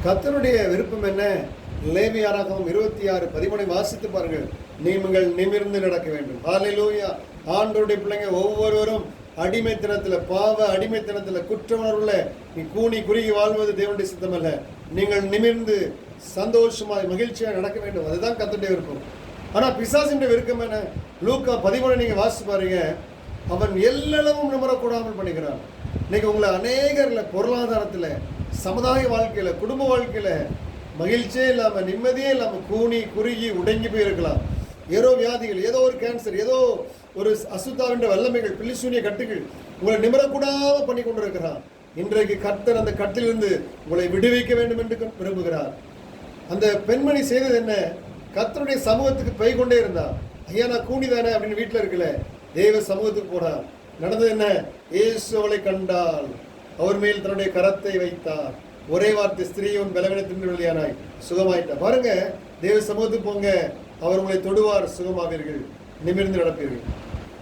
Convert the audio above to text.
கர்த்தருடைய விருப்பம் என்ன? லேவியராகமம் 26:13 வாசித்து பாருங்கள். நீங்கள் நிமிர்ந்து நடக்க வேண்டும். ஹல்லேலூயா. ஆண்டவருடைய பிள்ளைங்க ஒவ்வொருவரும் அடிமைத்தனத்தில், பாவ அடிமைத்தனத்தில், குற்ற உணர்வுல நீ கூனி குறுகி வாழ்வது தேவனுடைய சித்தம் அல்ல. நீங்கள் நிமிர்ந்து சந்தோஷமாய் மகிழ்ச்சியாக நடக்க வேண்டும். அதுதான் கர்த்தருடைய விருப்பம். ஆனா பிசாசின் விருப்பம் என்ன? லூக்கா 13 நீங்க வாசித்து பாருங்க. அவன் எல்லளவும் நிமிரக்கூடாமல் பண்ணுகிறான். இன்னைக்கு உங்களை அநேகர்ல பொருளாதாரத்துல, சமுதாய வாழ்க்கையில, குடும்ப வாழ்க்கையில மகிழ்ச்சியே இல்லாம, நிம்மதியே இல்லாம கூனி குறுகி உடங்கி போயிருக்கலாம். ஏதோ வியாதிகள், ஏதோ ஒரு கேன்சர், ஏதோ ஒரு அசுத்தாவின் வல்லமைகள், பில்லிசூனிய கட்டுகள் உங்களை நிமிரக்கூடாம பண்ணி கொண்டிருக்கிறான். இன்றைக்கு கர்த்தர் அந்த கட்டிலிருந்து உங்களை விடுவிக்க வேண்டும் என்று விரும்புகிறார். அந்த பெண்மணி செய்தது என்ன? கர்த்தருடைய சமூகத்துக்கு போய் கொண்டே இருந்தா. ஐயா நான் கூனிதானே அப்படின்னு வீட்டில் இருக்கல, தேவ சமூகத்துக்கு போனா. நடந்தது என்ன? இயேசு அவளை கண்டால் அவர் மேல் தன்னுடைய கரத்தை வைத்தார். ஒரே வார்த்தை, ஸ்திரீ உன் பலவீனத்திலிருந்து வெளியானாய், சுகமாயிட்டா. பாருங்க, தேவ சமூகத்துக்கு போங்க, அவர் உங்களை தொடுவார், சுகமாவீர்கள், நிமிர்ந்து நடப்பீர்கள்.